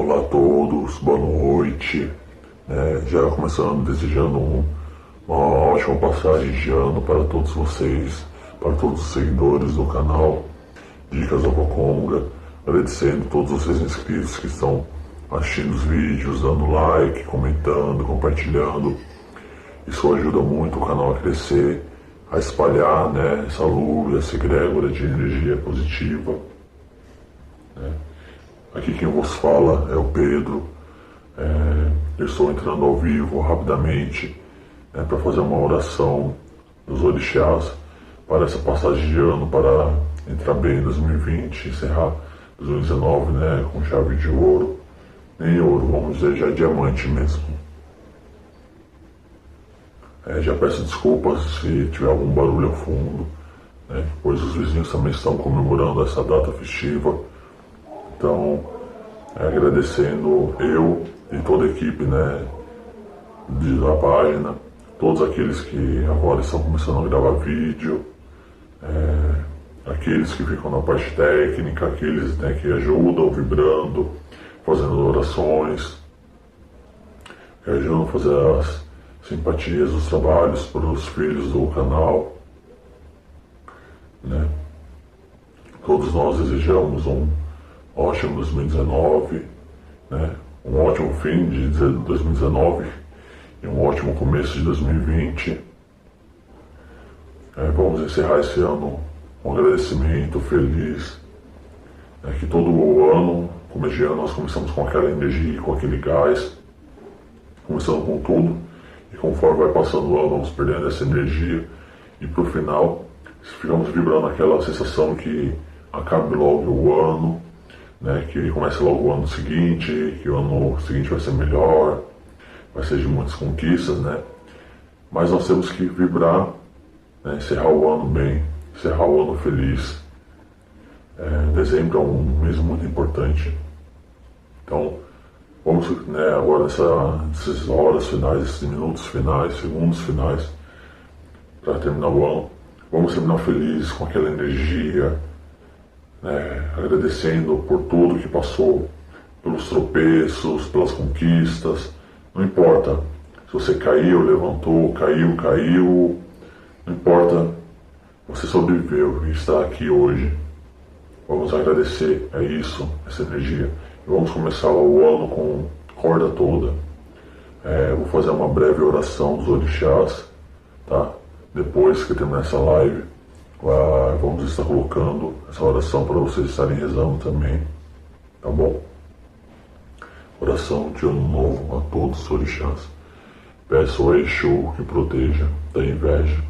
Olá a todos, boa noite. Já começando desejando uma ótima passagem de ano para todos vocês, para todos os seguidores do canal Dicas da Coconga, agradecendo a todos vocês inscritos que estão assistindo os vídeos, dando like, comentando, compartilhando. Isso ajuda muito o canal a crescer, a espalhar, essa luz, essa egrégora de energia positiva. Aqui quem vos fala é o Pedro. Eu estou entrando ao vivo rapidamente para fazer uma oração dos orixás para essa passagem de ano, para entrar bem em 2020, encerrar 2019 com chave de ouro, nem ouro, vamos dizer já diamante mesmo. Já peço desculpas se tiver algum barulho ao fundo, pois os vizinhos também estão comemorando essa data festiva. Então, agradecendo eu e toda a equipe da página, todos aqueles que agora estão começando a gravar vídeo, aqueles que ficam na parte técnica, aqueles que ajudam vibrando, fazendo orações, que ajudam a fazer as simpatias, os trabalhos para os filhos do canal. Todos nós desejamos um ótimo 2019, um ótimo fim de 2019 e um ótimo começo de 2020. Vamos encerrar esse ano com um agradecimento feliz, que todo o ano, começo de ano, nós começamos com aquela energia, com aquele gás, começando com tudo, e conforme vai passando o ano, vamos perdendo essa energia, e pro final, ficamos vibrando aquela sensação que acabe logo o ano, que comece logo o ano seguinte, que o ano seguinte vai ser melhor, vai ser de muitas conquistas, mas nós temos que vibrar, encerrar o ano bem, encerrar o ano feliz. Dezembro é um mês muito importante, então vamos agora nessas horas finais, esses minutos finais, segundos finais, para terminar o ano, vamos terminar feliz com aquela energia, agradecendo por tudo que passou, pelos tropeços, pelas conquistas. Não importa se você caiu, levantou, caiu, não importa, você sobreviveu e está aqui hoje. Vamos agradecer a isso, essa energia, e vamos começar o ano com corda toda. Vou fazer uma breve oração dos orixás, tá? Depois que terminar essa live, vamos estar colocando essa oração para vocês estarem rezando também, tá bom? Oração de ano novo a todos os orixás. Peço a Exu que proteja da inveja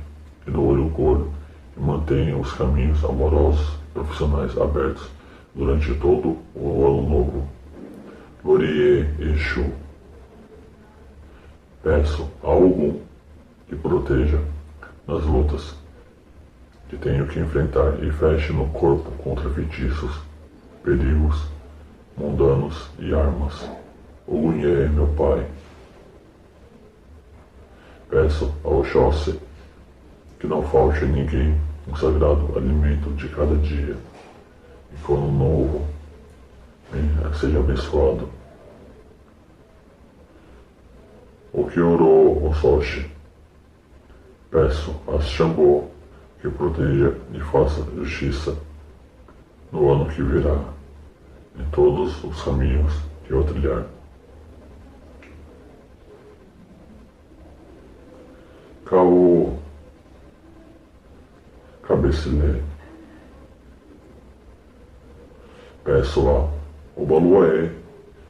e do olho gordo e mantenha os caminhos amorosos e profissionais abertos durante todo o ano novo. Glorie Exu. Peço a Ogum que proteja nas lutas que tenho que enfrentar e feche no corpo contra feitiços, perigos, mundanos e armas. Ogunhê, meu pai. Peço ao Oxóssi que não falte a ninguém um sagrado alimento de cada dia, e que o ano novo seja abençoado. O que orou o Soshi. Peço a Xangô que proteja e faça justiça no ano que virá, em todos os caminhos que eu trilhar. Caô Cabecilé. Peço a Obaluaê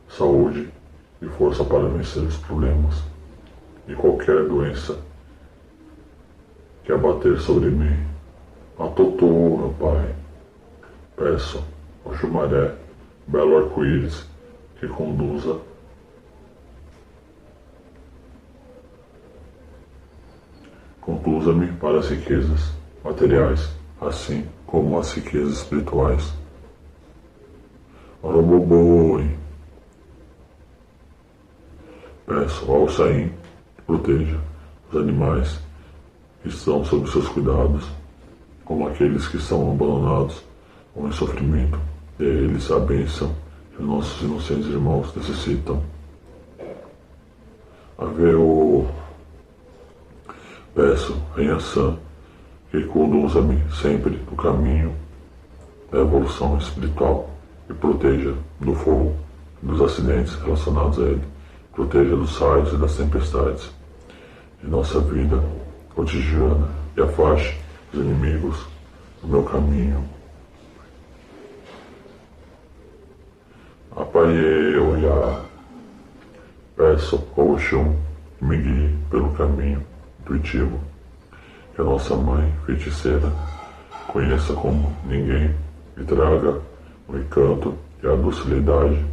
saúde e força para vencer os problemas e qualquer doença que abater sobre mim. A Totô, meu pai. Peço ao Xumaré, belo arco-íris, que conduza-me para as riquezas materiais, assim como as riquezas espirituais. Oroboboi. Peço ao Saim que proteja os animais que estão sob seus cuidados, como aqueles que são abandonados ou em sofrimento, dê a eles a bênção que nossos inocentes irmãos necessitam. Ave-o, peço, Rainha Sã, que conduza-me sempre no caminho da evolução espiritual e proteja do fogo e dos acidentes relacionados a ele, proteja dos raios e das tempestades de nossa vida cotidiana e afaste os inimigos do meu caminho. Apaie olhar, peço ao Oxum que me guie pelo caminho intuitivo, que a nossa mãe feiticeira conheça como ninguém e traga o encanto e a docilidade,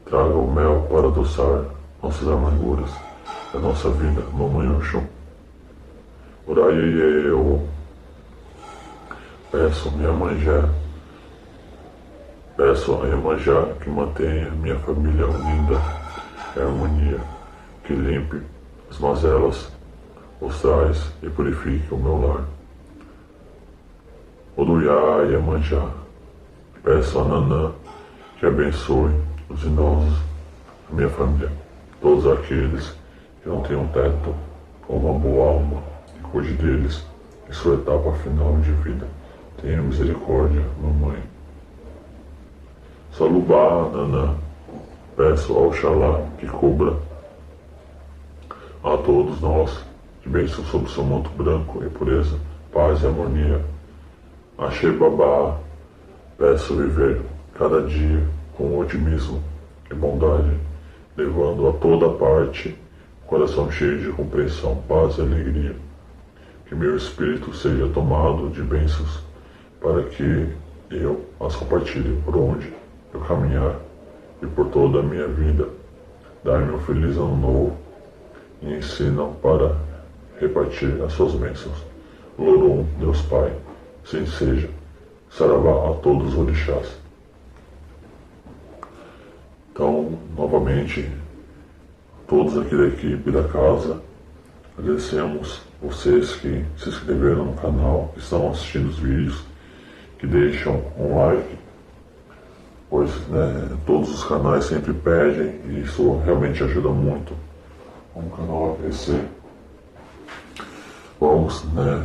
traga o mel para adoçar nossas amarguras, a nossa vida, Mamãe Oxum. Orai eu peço minha Manjá, peço a Iemanjá que mantenha minha família unida em harmonia, que limpe as mazelas ostrais e purifique o meu lar. Oduyá Iemanjá, peço a Nanã que abençoe os idosos, a minha família, todos aqueles que não têm um teto ou uma boa alma, e cuide deles em sua etapa final de vida. Tenha misericórdia, mamãe. Salubá, Nanã, peço ao Oxalá que cubra a todos nós de bênçãos sobre seu manto branco e pureza, paz e harmonia. Axé Babá, peço viver cada dia com otimismo e bondade, levando a toda parte coração cheio de compreensão, paz e alegria. Que meu espírito seja tomado de bênçãos para que eu as compartilhe por onde eu caminhar e por toda a minha vida. Dai-me um feliz ano novo e ensinam para repartir as suas bênçãos. Lorum, Deus Pai, assim seja. Saravá a todos os orixás. Então, novamente, todos aqui da equipe da casa, agradecemos vocês que se inscreveram no canal, que estão assistindo os vídeos, que deixam um like, pois todos os canais sempre pedem e isso realmente ajuda muito o canal a crescer. Vamos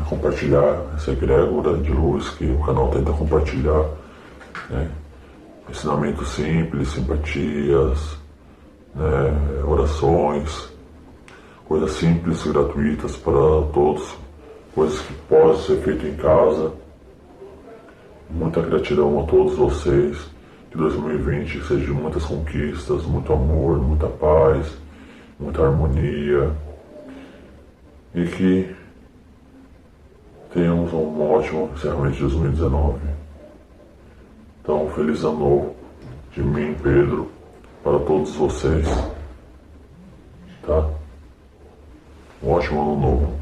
compartilhar essa egrégora de luz que o canal tenta compartilhar, ensinamentos simples, simpatias, orações, coisas simples e gratuitas para todos, coisas que podem ser feitas em casa. Muita gratidão a todos vocês, que 2020 seja de muitas conquistas, muito amor, muita paz, muita harmonia, e que tenhamos um ótimo encerramento de 2019. Então, feliz ano novo de mim, Pedro, para todos vocês, tá? Um ótimo ano novo.